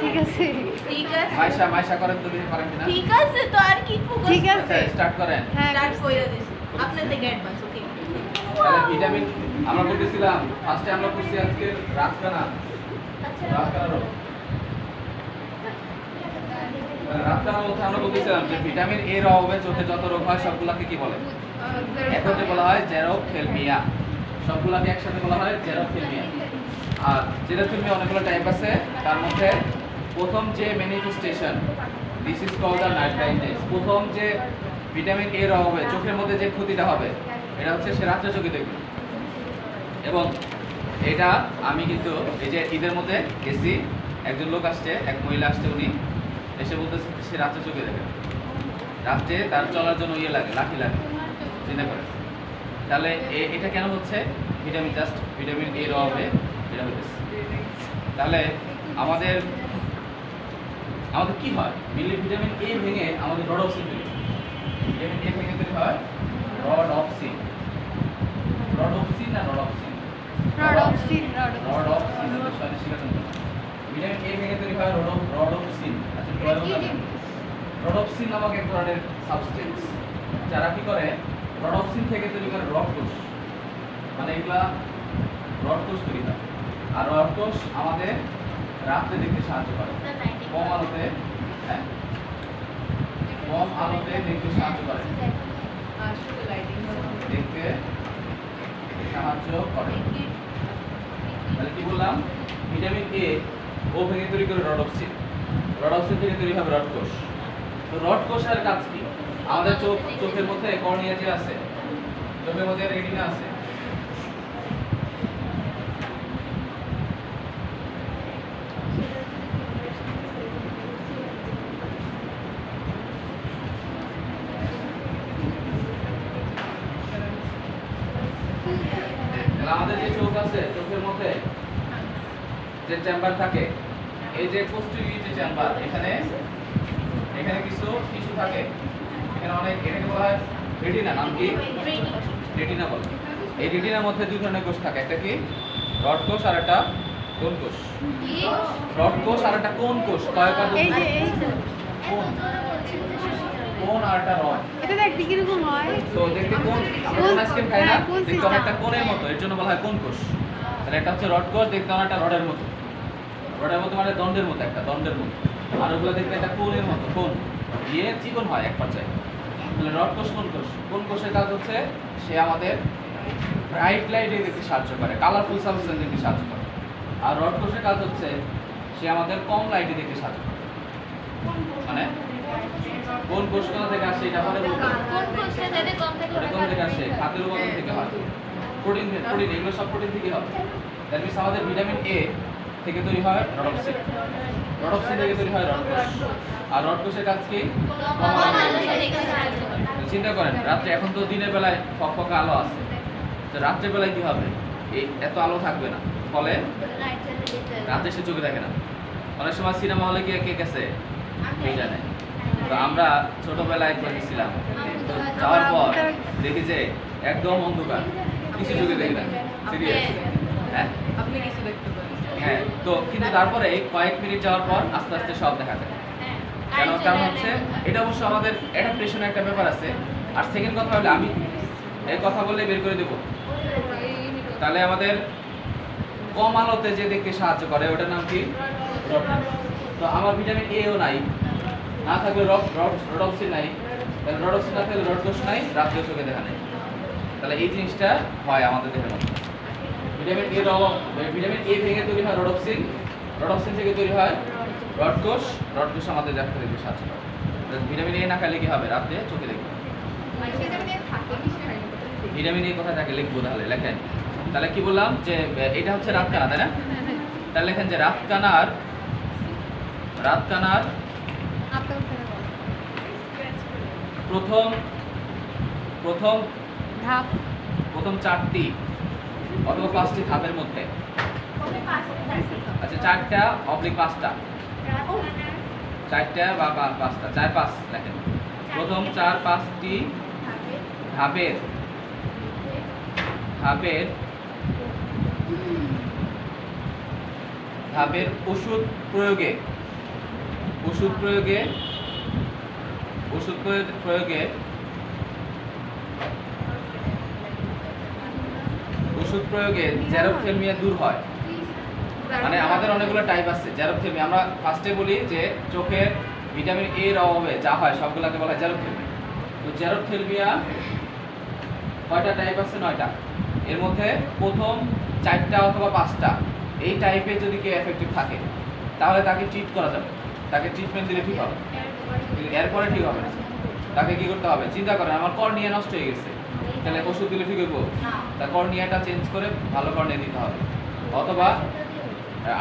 ঠিক আছে ঠিক আছে মাইশা মাইশা করেন তো দেখি পারেন কিনা ঠিক আছে তো আর কি ফোকাস ঠিক আছে স্টার্ট করেন হ্যাঁ স্টার্ট কইরা দিছি আপনার থেকে অ্যাডভান্স ওকে তাহলে ভিটামিন আমরা বলতেছিলাম ফার্স্টে আমরা পড়ছি আজকে রাতকানা রাতকানা রোগ রাতকানার মধ্যে আমরা বলতেছিলাম যে ভিটামিন এ এর অভাবে চোখে যত রোগ হয় সবগুলোকে কি বলে একসাথে বলা হয় জেরোথেলমিয়া সবগুলোকে একসাথে বলা হয় জেরোথেলমিয়া আর জেরোথেলমিয়া অনেকগুলো টাইপ আছে তার মধ্যে প্রথম যে manifestation this is called the night blindness প্রথম যে ভিটামিন এ এর অভাবে চোখের মধ্যে যে ক্ষতিটা হবে এটা হচ্ছে সে রাত্রে চোখে দেখবে এবং এটা আমি কিন্তু এই যে ঈদের মধ্যে গেছি একজন লোক আসছে এক মহিলা আসছে উনি এসে বলতেছে সে রাত্রে চোখে দেখে রাত্রে তার চলার জন্য ইয়ে লাগে লাঠি লাগে চিন্তা করে তাহলে এটা কেন হচ্ছে ভিটামিন এর অভাবে এটা হচ্ছে তাহলে আমাদের কি হয় মেনলি ভিটামিন এ ভেঙে আমাদের রডপসিন তৈরি ভিটামিন এ ভেঙে তৈরি হয় রডপসিন না রডপসিন ভিটামিন এ ভেঙে তৈরি হয় রডপসিন আচ্ছা রডপসিন নামক এক ধরনের সাবস্টেন্স যারা কি করে রডপসিন থেকে তৈরি করে রড কোষ মানে এগুলা রড কোষ তৈরি হয় আর রড কোষ আমাদের রাত্রে দেখতে সাহায্য করে কম আলোতে হ্যাঁ কম আলোতে দেখতে সাহায্য করে দেখতে সাহায্য করে তাহলে কি বললাম ভিটামিন এ ও ভেঙে তৈরি করে রডপসিন থেকে তৈরি হবে রড কোষ তো রড কোষের কাজ কি আমাদের চোখের মধ্যে কর্নিয়া যে আছে চোখের মধ্যে রেটিনা আছে আমাদের যে চোখ আছে চোখের মধ্যে যে চেম্বার থাকে এই যে পোস্টেরিয়র যে চেম্বার এখানে কিছু টিস্যু থাকে এখানে বলা হয় রেটিনা নাম কি রেটিনা বলে এই রেটিনার মধ্যে দুই ধরনের কোষ থাকে একটা কি রড কোষ আর একটা কোন কোষ রড কোষ আর একটা কোন কোষ কয়টা কোন আর একটা রড এটা দেখতে কি রকম হয় তো দেখতে কোন আমরা আইসক্রিম খাই না দেখতে অনেকটা কোণের মতো এর জন্য বলা হয় কোন কোষ তাহলে এটা হচ্ছে রড কোষ দেখতে অনেকটা রডের মতো মানে দণ্ডের মতো আর ওগুলো দেখতে একটা কোণের মতো কোণ দিয়ে চিকন হয় এক পর্যায়ে তাহলে রড কোষ কোন কোষের কাজ হচ্ছে সে আমাদের ব্রাইট লাইটে দেখতে সাহায্য করে কালারফুল সাবস্টেন্স দেখতে সাহায্য করে আর রড কোষের কাজ হচ্ছে সে আমাদের কম লাইটে দেখতে সাহায্য করে মানে কোন কোষগুলো থেকে আসে এটা আমাদের কোন থেকে আসে খাদ্যের উপাদান থেকে হয় প্রোটিন এগুলো সব প্রোটিন থেকে হয় দ্যাট মিন্স আমাদের ভিটামিন এ থেকে তৈরি হয় রডপসিন থেকে তৈরি হয় রড কোষ আর রড কোষের কাজ কি চিন্তা করেন রাত্রে এখন তো দিনের বেলায় ফকফকা আলো আছে তো রাত্রে বেলায় কি হবে এই এত আলো থাকবে না ফলে রাতে সে চোখে দেখে না অনেক সময় সিনেমা হলে গিয়ে কে গেছে এই জানে তো আমরা ছোটবেলায় একবার গেছিলাম তো যাওয়ার পর দেখি যে একদম অন্ধকার কিছু চোখে দেখি না সিরিয়াস হ্যাঁ আপনি কিছু দেখতে পারেন হ্যাঁ তো কিন্তু তারপরে কয়েক মিনিট যাওয়ার পর আস্তে আস্তে সব দেখা যায় কারণ হচ্ছে এটা অবশ্য আমাদের অ্যাডাপ্টেশনের একটা ব্যাপার আছে আর সেকেন্ড কথা হলো আমি এই কথা বললে বের করে দেব তাহলে আমাদের কম আলোতে যে দেখতে সাহায্য করে ওটার নাম কি তো আমার ভিটামিন এও নাই না থাকলে রডপসিন নাই তাহলে রডপসিন না থাকলে রড কোষ নাই রাত্রে চোখে দেখা নেই তাহলে এই জিনিসটা হয় আমাদের দেহের মধ্যে ভিটামিন এ ভেঙে তৈরি হয় রডপসিন থেকে তৈরি হয় রড কোষ আমাদের দেখতে সাহায্য করে ভিটামিন এ না খাইলে কি হবে রাতে চোখে দেখবে ভিটামিন এ কোথায় থাকে লিখবো তাহলে লেখেন তাহলে কি বললাম যে এটা হচ্ছে রাতকানা তাই না তাহলে লেখেন যে রাতকানার প্রথম 4টি অথবা 5টি ধাপের মধ্যে আচ্ছা 4টা অবলিক 5টা 4টা বা 5টা 4-5 লেখেন প্রথম 4-5টি ধাপের ওষুধ প্রয়োগে ওষুধ প্রয়োগে জেরপ্থ্যালমিয়া দূর হয়। মানে আমাদের অনেকগুলো টাইপ আছে জেরপ্থ্যালমিয়া। আমরা ফার্স্টে বলি যে চোখের ভিটামিন এ এর অভাবে যা হয় সবগুলোকে বলা হয় জেরপ্থ্যালমিয়া। তো জেরপ্থ্যালমিয়া কয়টা টাইপ আছে? 9টা। এর মধ্যে প্রথম 4টা অথবা 5টা এই টাইপে যদি কেউ এফেক্টিভ থাকে তাহলে তাকে ট্রিট করা যাবে, তাকে ট্রিটমেন্ট দিলে ঠিক হবে। এরপরে ঠিক হবে না, তাকে কি করতে হবে? চিন্তা করেন আমার কর্নিয়া নষ্ট হয়ে গেছে, তাহলে ওষুধ দিলে ঠিক হইব? তার কর্নিয়াটা চেঞ্জ করে ভালো কর্নিয়া দিতে হবে, অথবা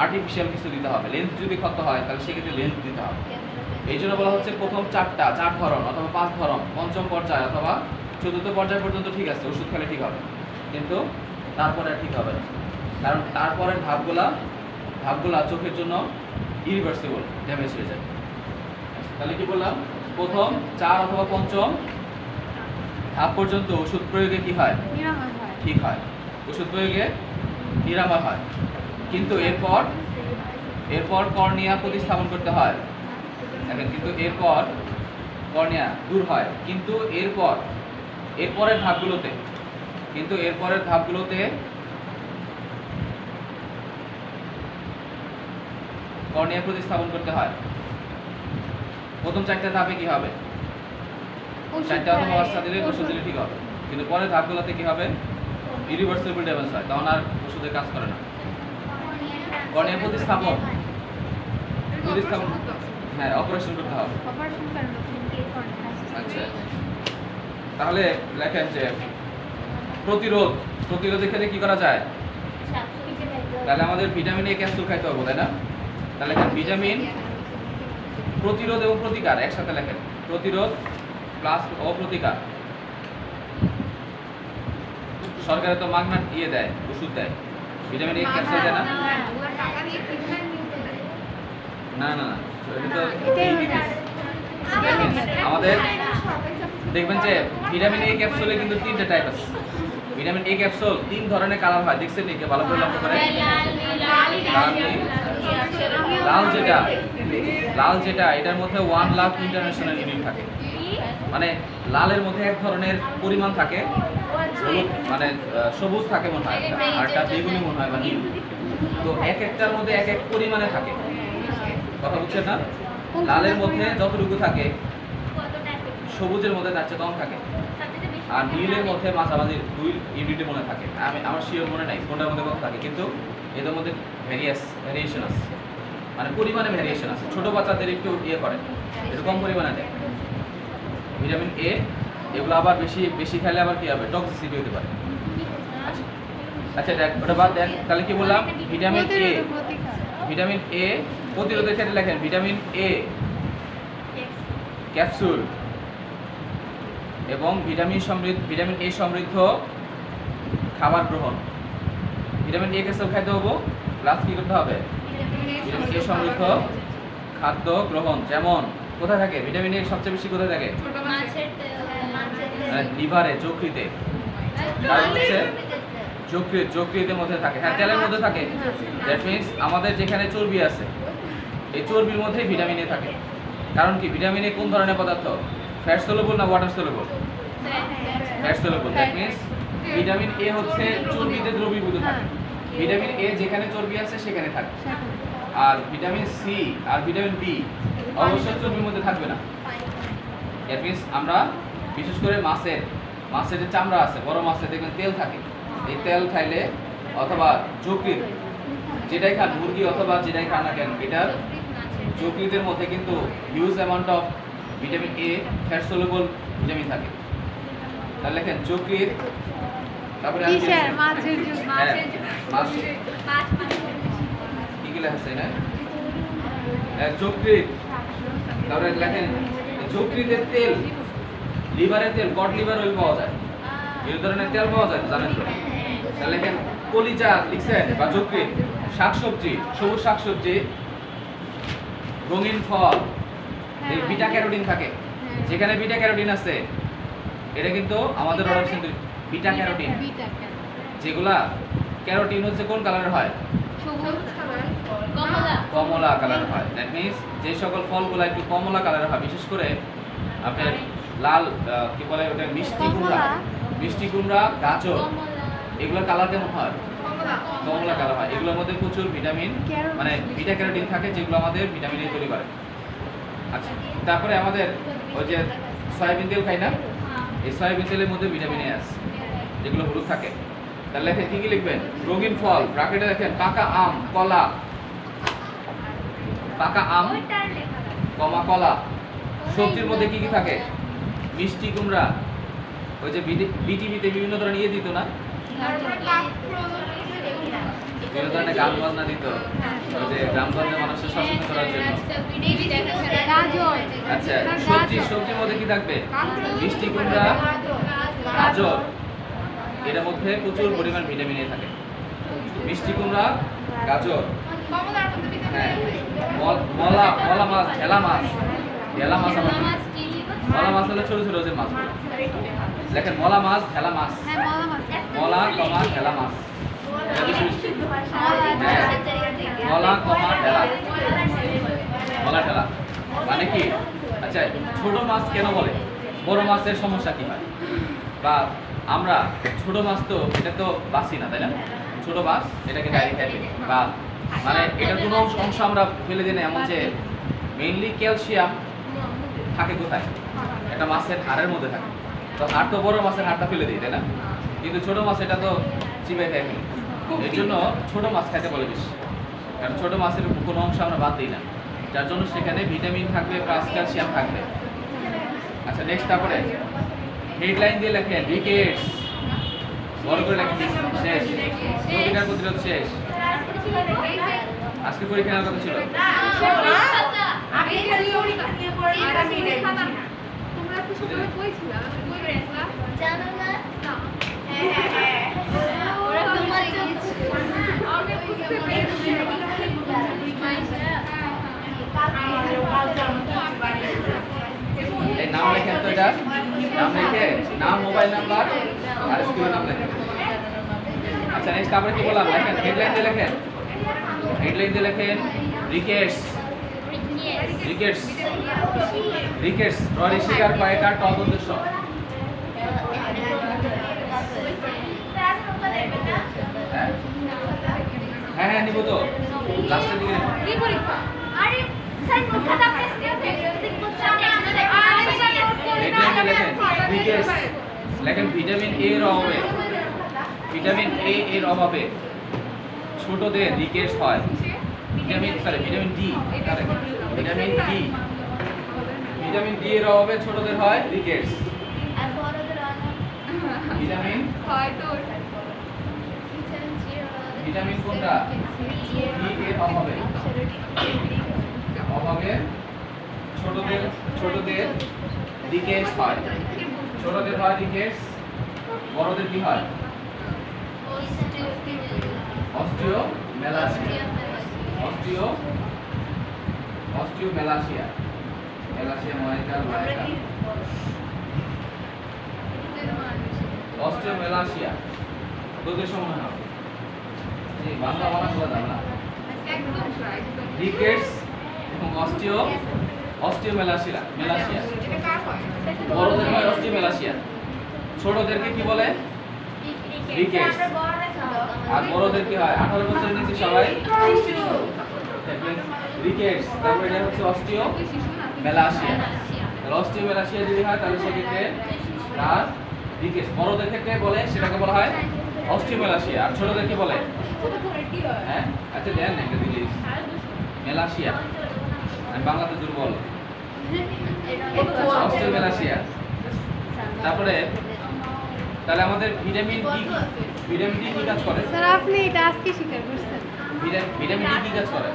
আর্টিফিশিয়াল কিছু দিতে হবে। লেন্স যদি ক্ষত হয় তাহলে সেক্ষেত্রে লেন্স দিতে হবে। এই জন্য বলা হচ্ছে প্রথম 4 ধরন অথবা 5 ধরন, পঞ্চম পর্যায় অথবা 4র্থ পর্যায় পর্যন্ত ঠিক আছে, ওষুধ খেলে ঠিক হবে, কিন্তু তারপরে আর ঠিক হবে না। কারণ তারপরের ধাপগুলা চোখের জন্য ইরিভার্সিবল ড্যামেজ হয়ে যায়। তাহলে কি বললাম? প্রথম 4 অথবা 5ম ধাপ পর্যন্ত ওষুধ প্রয়োগে কি হয়? ঠিক হয়, ওষুধ প্রয়োগে নিরাময় হয়। কিন্তু এরপর কর্নিয়া প্রতিস্থাপন করতে হয়। দেখেন, কিন্তু এরপর কর্নিয়া দূর হয়, কিন্তু এরপরের ধাপগুলোতে কর্নিয়া প্রতিস্থাপন করতে হয়। প্রথম 4টা ধাপে কি হবে? 4টা অথবা 5টা দিলে ওষুধ দিলে ঠিক হবে, কিন্তু পরের ধাপগুলোতে কি হবে? ইরিভার্সিবল ড্যামেজ হয়, তখন আর ওষুধের কাজ করে না। কর্নিয়া প্রতিস্থাপন হ্যাঁ, অপারেশন করতে হবে। আচ্ছা, তাহলে লেখেন যে প্রতিরোধের ক্ষেত্রে কি করা যায়? তাহলে আমাদের ভিটামিন এ ক্যাপসুল খাইতে হবে, তাই না? তাহলে লেখেন ভিটামিন প্রতিরোধ এবং প্রতিকার একসাথে লেখেন, প্রতিরোধ প্লাস অপ্রতিকার। সরকারে তো মাগনা দেয়, ওষুধ দেয়, ভিটামিন এ ক্যাপসুল দেয় না? না না না, এটা তো আমাদের দেখবেন যে ভিটামিন এ ক্যাপসুলে কিন্তু 3টা টাইপ আছে। ভিটামিন এ ক্যাপসুল 3 ধরনের কালার হয়, দেখছেন নাকি? ভালো করে লক্ষ্য করেন। লাল যেটা এটার মধ্যে 1 লাখ ইন্টারন্যাশনাল ইউনিট থাকে। মানে লালের মধ্যে এক ধরনের পরিমাণ থাকে, মানে সবুজ থাকে মনে হয়, আর একটা বেগুনি মনে হয় বা নীল। তো এক একটার মধ্যে এক এক পরিমাণে থাকে, কথা বুঝছেন না? লালের মধ্যে যতটুকু থাকে সবুজের মধ্যে তার চেয়ে কম থাকে, আর নীলের মধ্যে মাঝামাঝি 2 ইউনিটের মনে থাকে। আমার শিওর মনে নাই কোনটার মধ্যে কত থাকে, কিন্তু এদের মধ্যে ভেরিয়েশন আছে, মানে পরিমাণে ভেরিয়েশন আছে। ছোট বাচ্চাদের একটু করে, একটু কম পরিমাণে দেয় ভিটামিন এ। এগুলো আবার বেশি খেলে আবার কি হবে? টক্সিসিটি হতে পারে। আচ্ছা দেখ, ওটা বাদ দেখ। তাহলে কি বললাম? ভিটামিন এ প্রতিরোধের ক্ষেত্রে লেখেন ভিটামিন এ ক্যাপসুল এবং ভিটামিন এ সমৃদ্ধ খাবার গ্রহণ। ভিটামিন এ ক্যাপসুল খাইতে হবে, প্লাস কি করতে হবে? ভিটামিন এ সমৃদ্ধ খাদ্য গ্রহণ। যেমন কোথায় থাকে ভিটামিন এ? সবচেয়ে বেশি কোথায় থাকে? লিভারে, যকৃতে। কারণ হচ্ছে যকৃতের মধ্যে থাকে। হ্যাঁ, তেলের মধ্যে থাকে। দ্যাট মিন্স আমাদের যেখানে চর্বি আছে এই চর্বির মধ্যে ভিটামিন এ থাকে। কারণ কি? ভিটামিন এ কোন ধরনের পদার্থ? ফ্যাট সলুবল না water soluble? Fat soluble. That means vitamin A হচ্ছে চর্বিতে দ্রবীভূত থাকে। ভিটামিন এ যেখানে চর্বি আছে সেখানে থাকে। আর ভিটামিন সি আর ভিটামিন বি অবশ্যই চর্বির মধ্যে থাকবে না। দ্যাট মিন্স আমরা বিশেষ করে মাছের যে চামড়া আছে, বড় মাছে দেখবেন তেল থাকে। এই তেল খাইলে অথবা যকৃৎ, যেটাই খান, মুরগি অথবা যেটাই খান না কেন, এটার যকৃতের মধ্যে কিন্তু huge amount of vitamin A fat soluble vitamin থাকে। তাহলে লেখেন যকৃৎ, তারপরে কি কি লেখা আছে না? যকৃৎ, তারপরে লেখেন যকৃতের তেল, লিভারের তেল, কড লিভার অয়েল পাওয়া যায়, এই ধরনের তেল পাওয়া যায়, জানেন তো? তাহলে লেখেন কলিজা লিখছেন বা যকৃৎ, শাকসবজি, সবুজ শাকসবজি, রঙিন ফল, এই বিটা ক্যারোটিন থাকে। যেখানে বিটা ক্যারোটিন আছে এটা কিন্তু আমাদের বিটা ক্যারোটিন, যেগুলা ক্যারোটিন হচ্ছে কোন কালারের হয়? কমলা কালার হয়। দ্যাট মিন্স যে সকল ফলগুলো একটু কমলা কালার হয়, বিশেষ করে আপনার লাল কি বলে ওটা মিষ্টি কুমড়া, গাজর, এগুলোর কালার কেমন হয়? কমলা কালার হয়। এগুলোর মধ্যে প্রচুর ভিটামিন মানে বিটা ক্যারোটিন থাকে, যেগুলো আমাদের ভিটামিন এ তৈরি করে। আচ্ছা, তারপরে আমাদের ওই যে সয়াবিন তেল খাই না, এই সয়াবিন তেলের মধ্যে ভিটামিন এ আছে, যেগুলো হলুদ থাকে। তাহলে লেখেন কি কি লিখবেন? রঙিন ফল, ব্র্যাকেটে দেখেন পাকা আম, কলা, পাকা আম কমা কলা। সবজির মধ্যে কি কি থাকে? মিষ্টি কুমড়া, ওই যে বিটিভিতে বিভিন্ন ধরনের ইয়ে দিত না, বিভিন্ন ধরনের গান বাজনা দিত, ওই যে গ্রামগঞ্জের মানুষের সচেতন করার জন্য। আচ্ছা, সবজির মধ্যে কি থাকবে? মিষ্টি কুমড়া, গাজর, এর মধ্যে প্রচুর পরিমাণ ভিটামিন এ থাকে। মিষ্টি কুমড়া, গাজর, হ্যাঁ, মলা মাছ, ঢেলা মাছ আমার মলা মাছ হলে ছোট ছোট যে মাছ। দেখেন মলা মাছ, ঢেলা মাছ, মলা কমা ঢেলা মাছ, মলা কমা ঢেলা, মলা ঢেলা মানে কি? আচ্ছা, ছোট মাছ কেন বলে? বড় মাছের সমস্যা কি হয়? বা আমরা ছোট মাছ তো এটা তো বাসি না, তাই না? ছোট মাছ এটাকে ডাইরেক্ট খাই ফেলি, বা মানে এটার কোনো অংশ আমরা ফেলে দিই না, এমন যে মেইনলি ক্যালসিয়াম থাকে কোথায়? একটা মাছের হাড়ের মধ্যে থাকে। তো হাড় তো বড় মাছের হাড়টা ফেলে দিই, তাই না? কিন্তু ছোট মাছ এটা তো চিবাই খাই ফেলি। এর জন্য ছোট মাছ খাইতে বলে বেশি, কারণ ছোট মাছের কোনো অংশ আমরা বাদ দিই না, যার জন্য সেখানে ভিটামিন থাকবে প্লাস ক্যালসিয়াম থাকবে। আচ্ছা, নেক্সট তারপরে হেডলাইন দিয়ে লেখেন রিকেটস, বড় করে লেখেন শেষ, প্রতিকার প্রতিরোধ শেষ। আজকে পরীক্ষা নেওয়ার কথা ছিল। এই নাম লেখেন তো, এটা নাম লিখে নাম, মোবাইল নাম্বার আর স্কুলের নাম লেখেন। আচ্ছা, নেক্সট তারপরে কি বললাম? লেখেন হেডলাইন দিয়ে লেখেন, হেডলাইন দিয়ে লেখেন রিকেটস, রিকেটস, রিকেটস ররি শিকার পায়কার টপ উদ্দেশ্য। হ্যাঁ হ্যাঁ নিব তো, লাস্টের দিকে কি পরীক্ষা? আরে স্যার নোটটা হেডলাইন লেখেন রিকেটস, লেখেন ভিটামিন এ এর অভাবে, ভিটামিন এ এর অভাবে ছোটদের রিকেটস হয়। Vitamin D, vitamin D, vitamin D এর অভাবে ছোটদের হয় রিকেটস। আর বড়দের ভিটামিন হয়তো ভিটামিন কোনটা? ডি এর অভাবে, অভাবে ছোটদের রিকেটস হয়। ছোটদের হয় রিকেটস, বড়দের কি হয়? অস্টিওমেলাসিয়া, অস্টিওমেলাসিয়া, মেলাসিয়া ময়কা ময়কা, অস্টিওমেলাসিয়া তোদের সময় হবে। জি, বাংলা বানান বলা যাবে না। একদম রিকেটস এবং অস্টিওমেলাসিয়া, মেলাসিয়া। বড়দের হয় অস্টিওমেলাসিয়া, ছোটদেরকে কি বলে? রিকেটস। আর বড়দের কি হয়? 18 বছরের নিচে সবাই রিকেটস। তারপরে এটা হচ্ছে অস্টিওমেলাসিয়া। অস্টিওমেলাসিয়া যদি হয় তাহলে সেক্ষেত্রে তার রিকেটস। বড়দের ক্ষেত্রে বলে সেটাকে বলা হয় অস্টিওমেলাসিয়া, আর ছোটদেরকে বলে হ্যাঁ আচ্ছা দেন না একটা দিলি মেলাসিয়া। আমি বাংলাতে দুর্বল। অস্টিওমেলাসিয়া। তারপরে তাহলে আমাদের ভিটামিন ডি, ভিটামিন ডি কি কাজ করে? স্যার আপনি এটা আজকে স্বীকার করছেন। ভিটামিন ডি কি কাজ করে?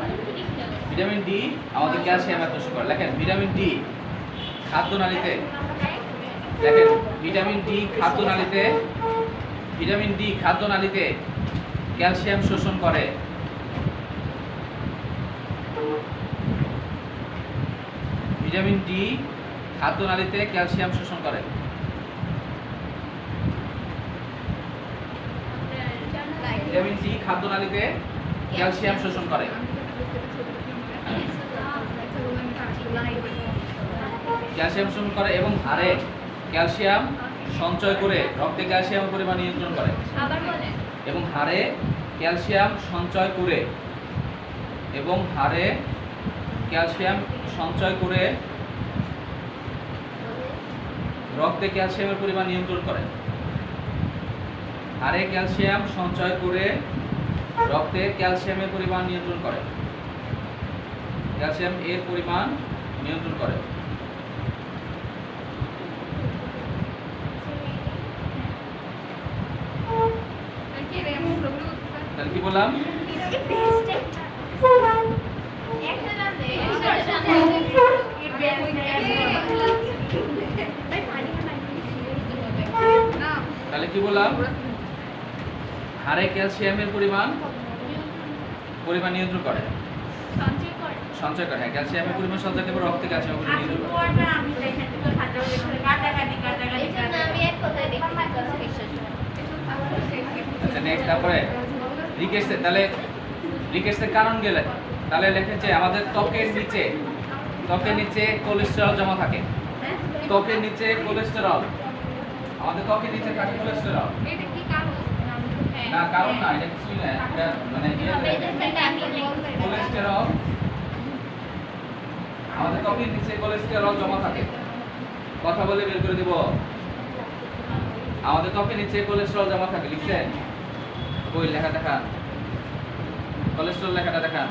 ভিটামিন ডি আমাদের ক্যালসিয়াম শোষণ করে। লেখেন ভিটামিন ডি খাদ্যনালীতে, লেখেন ভিটামিন ডি খাদ্যনালীতে, ভিটামিন ডি খাদ্যনালীতে ক্যালসিয়াম শোষণ করে। ভিটামিন ডি খাদ্যনালীতে ক্যালসিয়াম শোষণ করে। ভিটামিন ডি খাদ্যনালীতে ক্যালসিয়াম শোষণ করে। ক্যালসিয়াম শোষণ করে এবং হাড়ে ক্যালসিয়াম সঞ্চয় করে রক্তে ক্যালসিয়ামের পরিমাণ নিয়ন্ত্রণ করে আবার বলেন এবং হাড়ে ক্যালসিয়াম সঞ্চয় করে এবং হাড়ে ক্যালসিয়াম সঞ্চয় করে রক্তে ক্যালসিয়ামের পরিমাণ নিয়ন্ত্রণ করে হাড়ে ক্যালসিয়াম সঞ্চয় করে রক্তে ক্যালসিয়ামের পরিমাণ নিয়ন্ত্রণ করে ক্যালসিয়াম এর পরিমাণ নিয়ন্ত্রণ করে তাহলে কি বললাম তাহলে কি বললাম হাড়ে ক্যালসিয়ামের পরিমাণ নিয়ন্ত্রণ করে সঞ্চয় করে হ্যাঁ ক্যালসিয়ামের পরিমাণ সঞ্চয় করে রক্তে ক্যালসিয়ামের পরিমাণ নিয়ন্ত্রণ করে আচ্ছা নেক্সট তারপরে রিকেটসের তাহলে রিকেটসের কারণ গেলে তাহলে লেখেছে আমাদের ত্বকের নিচে কোলেস্টেরল জমা থাকে ত্বকের নিচে কোলেস্টেরল আমাদের ত্বকের নিচে থাকে কোলেস্টেরল না কারণ না এটা কিছুই না এটা মানে কোলেস্টেরল আমাদের ত্বকের নিচে কোলেস্টেরল জমা থাকে কথা বলে বের করে দিব আমাদের ত্বকের নিচে কোলেস্টেরল জমা থাকে লিখছেন কই লেখা দেখান কোলেস্টেরল লেখাটা দেখান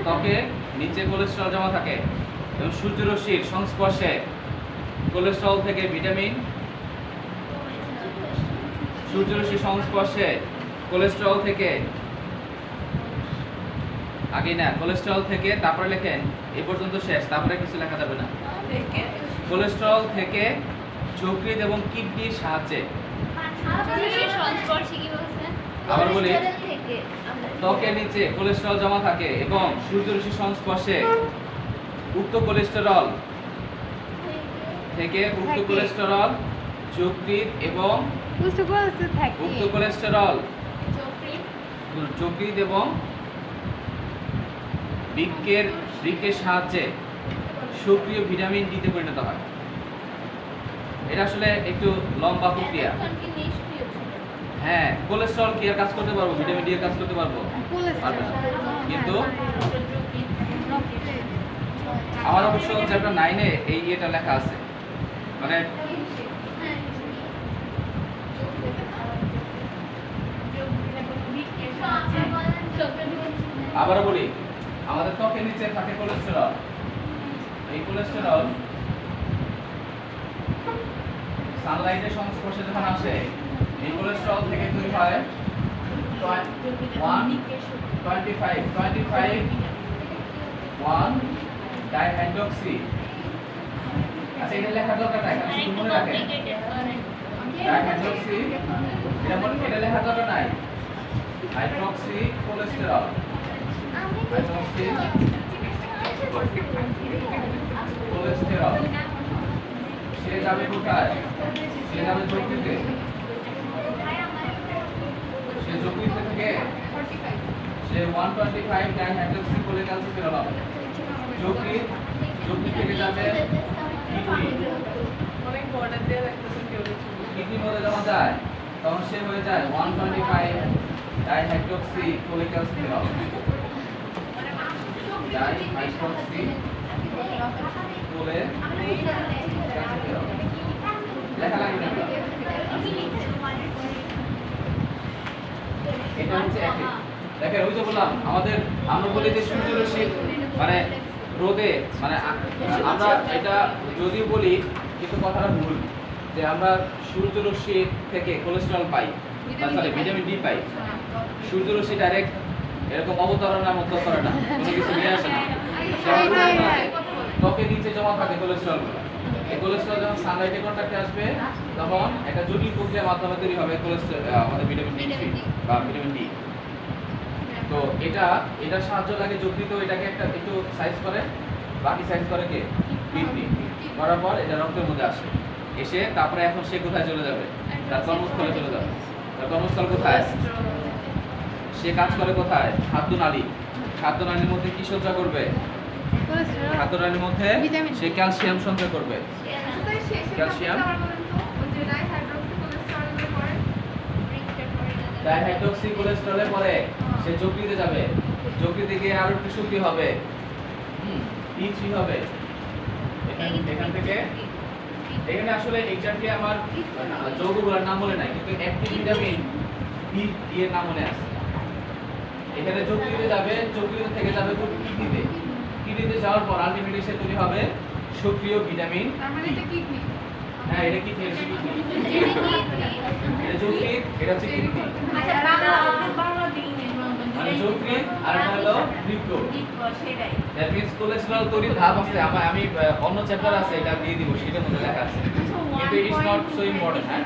ত্বকে নিচে কোলেস্টেরল জমা থাকে এবং সূর্যরশ্মির সংস্পর্শে কোলেস্টেরল থেকে ভিটামিন সূর্যরশ্মির সংস্পর্শে কোলেস্টেরল থেকে আগে না কোলেস্টেরল থেকে তারপরে লেখেন এই পর্যন্ত শেষ তারপরে কিছু লেখা যাবে না কোলেস্টেরল থেকে যকৃৎ এবং কিডনির সাহায্যে আবার বলি ত্বকের নিচে কোলেস্টেরল জমা থাকে এবং সূর্যরশ্মির সংস্পর্শে উক্ত কোলেস্টেরল যকৃৎ এবং উক্ত কোলেস্টেরল যকৃৎ এবং বৃক্কের সাহায্যে সক্রিয় ভিটামিন ডিতে পরিণত হয় এটা আসলে একটু লম্বা প্রক্রিয়া হ্যাঁ কোলেস্টেরল কি এর কাজ করতে পারবো ভিটামিন ডি এর কাজ করতে পারবো পারবে না কিন্তু আমার অবশ্য চ্যাপ্টার 9 এ এই এটা লেখা আছে মানে আবার বলি আমাদের ত্বকের নিচে থাকে কোলেস্টেরল এই কোলেস্টেরল সানলাইটের সংস্পর্শে যখন আসে এই কোলেস্টেরল থেকে তৈরি হয় 1 ডাইহাইড্রক্সি আচ্ছা এটা লেখার দরকার নাই শুধু মনে রাখেন ডাইহাইড্রক্সি এটা লেখার দরকার নাই হাইড্রক্সি কোলেস্টেরল হাইড্রক্সি কোলেস্টেরল সে যাবে কোথায় সে যাবে যকৃতে সে যকৃতে থেকে সে 125 ডাইহাইড্রক্সি কোলেস্টেরল হবে যকৃত থেকে যাবে কিডনি মধ্যে জমা যায় তখন সে হয়ে যায় 125 ডাইহাইড্রক্সি কোলেস্টেরল ডাইহাইড্রক্সি কোলেস্টেরল লেখা লাগবে না এটা হচ্ছে একই দেখেন ওই যে বললাম আমরা বলি যে সূর্যরশ্মি মানে রোদে মানে আমরা এটা যদিও বলি কিন্তু কথাটা ভুল যে আমরা সূর্যরশ্মি থেকে কোলেস্টেরল পাই সরি ভিটামিন ডি পাই সূর্যরশ্মি ডাইরেক্ট এরকম অবতারণার মতো করে না কোনো কিছু নিয়ে আসে না ত্বকের নিচে জমা থাকে কোলেস্টেরল এই কোলেস্টেরল যখন সানলাইটে কন্ট্যাক্টে আসবে তখন একটা জটিল প্রক্রিয়ার মাধ্যমে তৈরি হবে কোলেস্টেরল আমাদের ভিটামিন ডি বা ভিটামিন ডি তো এটা সাহায্য লাগে যকৃৎ এটাকে একটা একটু সাইজ করে বাকি সাইজ করে কে কিডনি করার পর এটা রক্তের মধ্যে আসে এসে তারপরে এখন সে কোথায় চলে যাবে তার কর্মস্থলে চলে যাবে তার কর্মস্থল কোথায় সে কাজ করে কোথায় খাদ্যনালীর মধ্যে কি সঞ্চয় করবে কোলেস্টেরল খাদ্যনালীর মধ্যে ভিটামিন। সে ক্যালসিয়াম সঞ্চয় করবে। ক্যালসিয়াম ডাইহাইড্রক্সি কোলেস্টেরলে পরে সে যকৃতে যাবে, যকৃতে গিয়ে আরো একটু শক্তি হবে, B3 হবে। এখান থেকে এখানে আসলে এক্স্যাক্টলি আমার যৌগগুলোর নাম বলে নাই, কিন্তু একটি ভিটামিন বি এর নাম মনে আছে। এখানে যকৃতে যাবে, যকৃত থেকে যাবে কিডনিতে, কিডনিতে যাওয়ার পর আলটিমেটলি সে তৈরি হবে সক্রিয় ভিটামিন মানে ডি। হ্যাঁ, এটা কি এটা যকৃত, এটা হচ্ছে কিডনি। মানে যকৃত আর এটা হলো বৃক্ক। দ্যাট মিন্স কোলেস্টেরল তৈরির ধাপ আছে, আমি অন্য চ্যাপ্টার আছে এটা দিয়ে দিব, সেটার মধ্যে লেখা আছে, কিন্তু ইটস নট সো ইম্পর্টেন্ট। হ্যাঁ,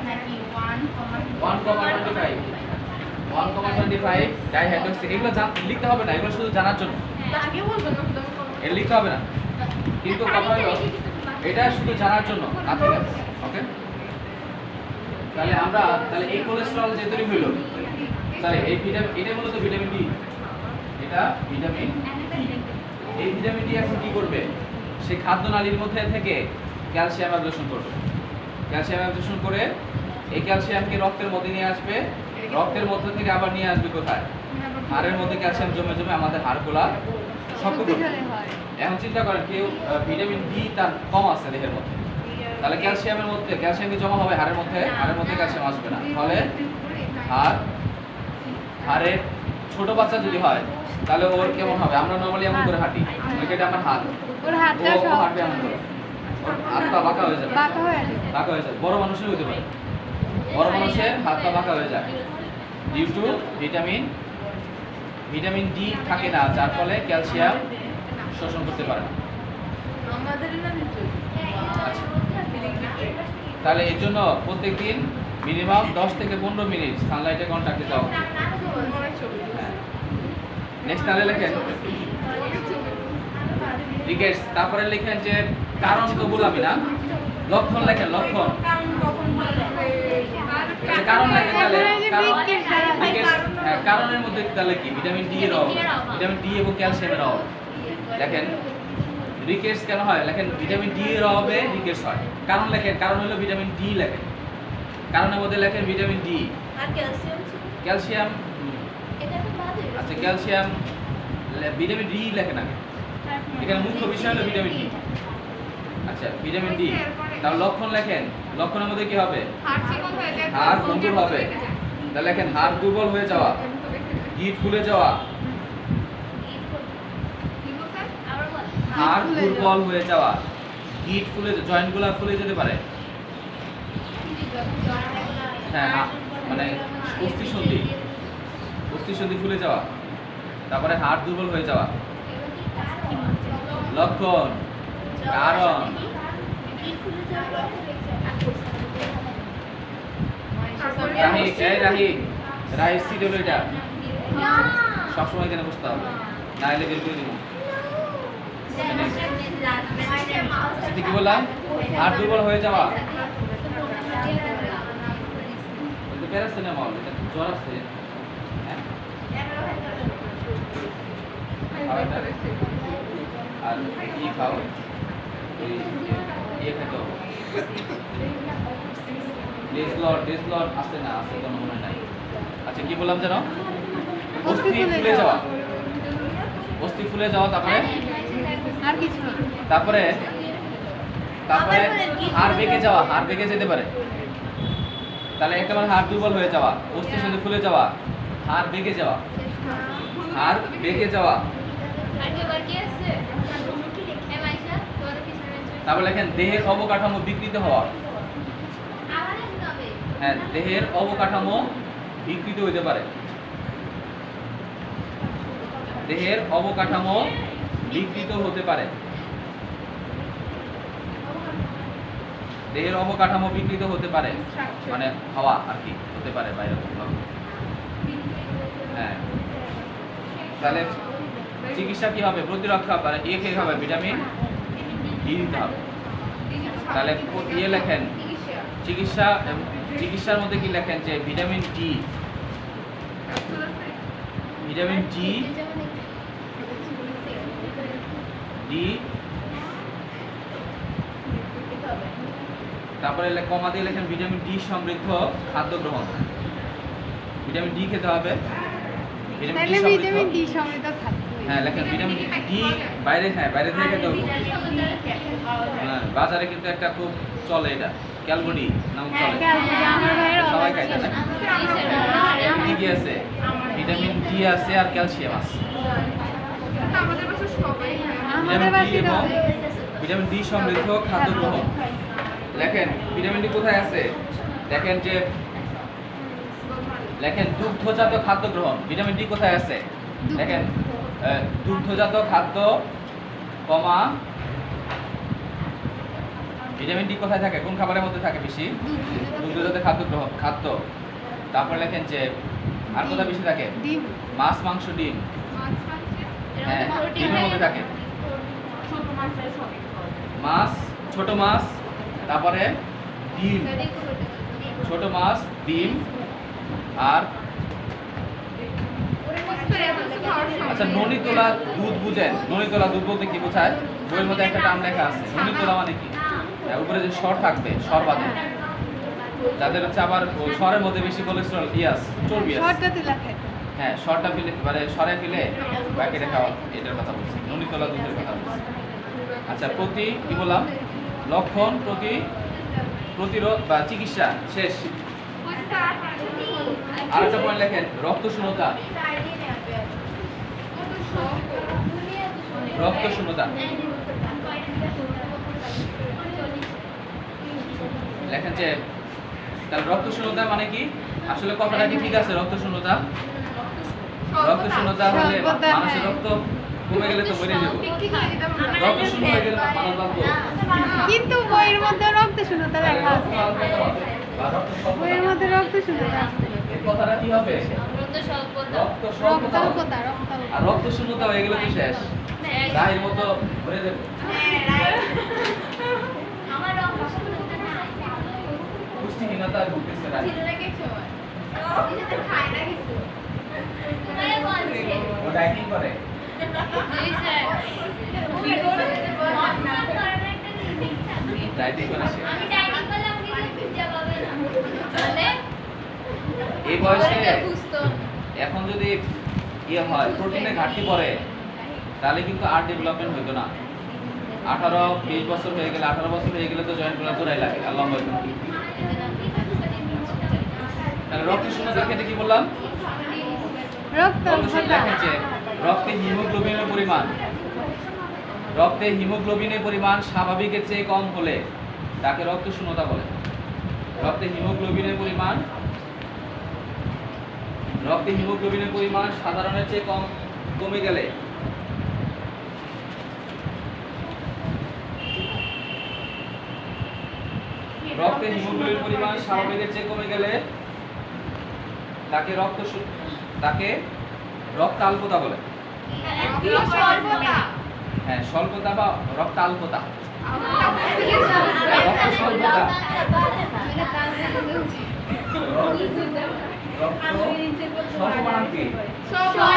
1,25 ডাইহাইড্রক্সি, এগুলো লিখতে হবে না, এগুলো শুধু জানার জন্য, এটা লিখতে হবে না, কিন্তু কথা হলো এটা শুধু জানার জন্য, নাথিং এলস। ওকে, তাহলে এই কোলেস্টেরল যে তৈরি হলো, তাহলে এই ভিটামিন, এটা মূলত ভিটামিন ডি, এটা ভিটামিন ডি। এই ভিটামিন ডি এখন কি করবে? সে খাদ্যনালীর মধ্যে থেকে ক্যালসিয়াম অ্যাবজর্পশন করবে, ক্যালসিয়াম অ্যাবজর্পশন করে এই ক্যালসিয়ামকে রক্তের মধ্যে নিয়ে আসবে, রক্তের মধ্যে থেকে আবার নিয়ে আসবে কোথায়? হাড়ের মধ্যে ক্যালসিয়াম জমে জমে আমাদের হাড়গুলা শক্ত করবে। এখন চিন্তা করেন কেউ ভিটামিন ডি তার কম আছে দেহের মধ্যে, তাহলে ক্যালসিয়ামের মধ্যে ক্যালসিয়াম কি জমা হবে হাড়ের মধ্যে? হাড়ের মধ্যে ক্যালসিয়াম আসবে না, ফলে হাড়ের ছোট বাচ্চা যদি হয় তাহলে ওর কেমন হবে? আমরা নরমালি এমন করে হাঁটি, এটা আমার হাত, ওর হাতটা ও সব হাঁটবে এমন করে, ওর হাত পা বাঁকা হয়ে যাবে, বাঁকা হয়ে যাবে। বাঁকা হয়ে যাবে। বড় মানুষের হতে পারে, বড় মানুষের হাত পা বাঁকা হয়ে যায় ডিউ টু ভিটামিন ডি থাকে না, যার ফলে ক্যালসিয়াম শোষণ করতে পারে না। আচ্ছা, তাহলে এর জন্য প্রত্যেকদিন মিনিমাম 10 থেকে 15 মিনিট সানলাইটে কন্টাক্টে যাওয়া উচিত। নেক্সট তাহলে লেখেন রিকেটস, তারপরে লেখেন যে কারণ তো বললামই না, লক্ষণ লেখেন, লক্ষণ। আচ্ছা, কারণ লেখেন তাহলে, কারণ রিকেটস, হ্যাঁ, কারণের মধ্যে তাহলে কি? ভিটামিন ডি এর অভাব, ভিটামিন ডি এবং ক্যালসিয়ামের অভাব। দেখেন রিকেটস কেন হয়? লেখেন ভিটামিন ডি এর অভাবে রিকেটস হয়। কারণ লেখেন, কারণ হলো ভিটামিন ডি লেখেন, কারণের মধ্যে লেখেন ভিটামিন ডি, ক্যালসিয়াম। আচ্ছা, ক্যালসিয়াম, ভিটামিন ডি লেখেন আগে, এখানে মুখ্য বিষয় হলো ভিটামিন ডি। আচ্ছা, ভিটামিন ডি, তার লক্ষণ লেখেন, লক্ষণের মধ্যে কি হবে? হাড় কমজোর হবে, তাহলে লেখেন হাড় দুর্বল হয়ে যাওয়া, গিট ফুলে যাওয়া, হাড় দুর্বল হয়ে যাওয়া, গিট ফুলে, জয়েন্টগুলো ফুলে যেতে পারে। হ্যাঁ, মানে অস্থিসন্ধি ফুলে যাওয়া, তারপরে হাড় দুর্বল হয়ে যাওয়া। লক্ষণ, কারণ, রাহি সিট হলো এটা, সবসময় এখানে বসতে হবে, না এলে বের করে দিব। সেটা কি বললাম? হাড় দুর্বল হয়ে যাওয়া, প্যারাসিটামল, এটা জ্বর আছে, হ্যাঁ, আর কি খাও, ওই খেতে হবে, ডেসলট আছে না? আছে কোনো মনে নাই। আচ্ছা, কি বললাম যেন? অস্থি ফুলে যাওয়া, অস্থি ফুলে যাওয়া, তারপরে আর কিছু না। তারপরে হাড় বেঁকে যাওয়া, হাড় বেঁকে যেতে পারে, তাহলে একেবারে হাড় দুর্বল হয়ে যাওয়া, অস্থি সন্ধি ফুলে যাওয়া, হাড় বেঁকে যাওয়া, হাড় বেঁকে যাওয়া। তারপর লেখেন দেহের অবকাঠামো বিকৃত হওয়া। হ্যাঁ, দেহের অবকাঠামো বিকৃত হইতে পারে, দেহের অবকাঠামো বিকৃত হতে পারে, দেহের অবকাঠামো বিকৃত হতে পারে, মানে হওয়া আর কি, হতে পারে বাইরে। হ্যাঁ, তাহলে চিকিৎসা কি হবে? প্রতিরক্ষা, মানে খেয়ে হবে ভিটামিন ডি দিতে হবে। তাহলে লেখেন চিকিৎসার মধ্যে কি লেখেন? যে ভিটামিন ডি, ডি, তারপরে কমা দিয়ে লেখেন ভিটামিন ডি সমৃদ্ধ খাদ্য গ্রহণ। ভিটামিন ডি খেতে হবে। তাহলে ভিটামিন ডি সমৃদ্ধ খাদ্য। হ্যাঁ লেখেন ভিটামিন ডি বাইরে, হ্যাঁ বাইরে থেকে খেতে হবে। হ্যাঁ বাজারে কিন্তু একটা খুব চলে এটা ক্যালবডি নামক চলে, ক্যালকুলি আমার ভাইয়ের সবাই খায় তাই না? কি কি আছে? ভিটামিন ডি আছে আর ক্যালসিয়াম আছে। আমাদের ভিটামিন ডি বাসায় এবং ভিটামিন ডি সমৃদ্ধ খাদ্য গ্রহণ। লেখেন ভিটামিন ডি কোথায় আছে? দেখেন যে লেখেন দুগ্ধজাত খাদ্য গ্রহণ। ভিটামিন ডি কোথায় আছে? দেখেন দুগ্ধজাত খাদ্য কমা ভিটামিন ডি কোথায় থাকে? কোন খাবারের মধ্যে থাকে বেশি? দুগ্ধজাত খাদ্য গ্রহণ খাদ্য। তারপর লেখেন যে আর কোথায় বেশি থাকে? ডিম, মাছ, মাংস, ডিম। হ্যাঁ ডিমের মধ্যে থাকে মাছ, ছোট মাছ, তারপরে ডিম, ছোট মাছ, ডিম আর আচ্ছা ননি তোলা দুধ বুঝেন? ননি তোলা দুধ বলতে কি বোঝায়? বইয়ের মধ্যে একটা টার্ম লেখা আছে। ননি তোলা মানে কি? উপরে যে স্বর থাকবে, স্বর বাঁধে, যাদের হচ্ছে আবার ওই স্বরের মধ্যে বেশি কোলেস্টেরল চর্বি আছে। শর্টটাতে লেখে। হ্যাঁ স্বরটা ফেলে মানে স্বরে ফেলে বাকি রেখা, এটার কথা বলছি, ননি তোলা দুধের কথা বলছি। আচ্ছা প্রতি কি বললাম? লক্ষণ, প্রতিরোধ বা চিকিৎসা শেষ। আরেকটা পয়েন্ট লেখেন রক্ত শূন্যতা। রক্ত শূন্যতা লেখেন যে তাহলে রক্ত শূন্যতা মানে কি? আসলে কথাটা কি ঠিক আছে? রক্ত শূন্যতা হলে মানুষের রক্ত কমে গেলে তো মরে যাবো। রক্ত শূন্য হয়ে গেলে মানুষ বাঁচবো। কিন্তু বইয়ের মধ্যে রক্ত শূন্যতা লেখা আছে। বইয়ের মধ্যে রক্ত শূন্যতা আছে। এই কথাটা কি হবে? রক্ত স্বল্পতা। আর রক্ত শূন্যতা হয়ে গেলে তো শেষ, গায়ের মতো মরে যাবো। পুষ্টিহীনতায় ভুগতেছে না। ও ডায়েটিং করে। ডায়েটিং করে সে। এই বয়সে এখন যদি ইয়ে হয় প্রোটিনের ঘাটতি পড়ে তাহলে কিন্তু আর ডেভেলপমেন্ট হইতো না। 18-20 বছর হয়ে গেলে, 18 বছর হয়ে গেলে তো জয়েন্টগুলো জোড়াই লাগে। আল্লাহ তাহলে রক্ত শূন্যতার ক্ষেত্রে কি বললাম? রক্তে হিমোগ্লোবিনের পরিমাণ স্বাভাবিকের চেয়ে কম হলে তাকে রক্ত শূন্যতা বলে। রক্তে হিমোগ্লোবিনের পরিমাণ সাধারণের চেয়ে কমে গেলে তাকে রক্তাল্পতা বলে। হ্যাঁ স্বল্পতা বা রক্তাল্পতা। রক্ত স্বল্পতা, স্বল্প বানান কি? স্বল্পতা।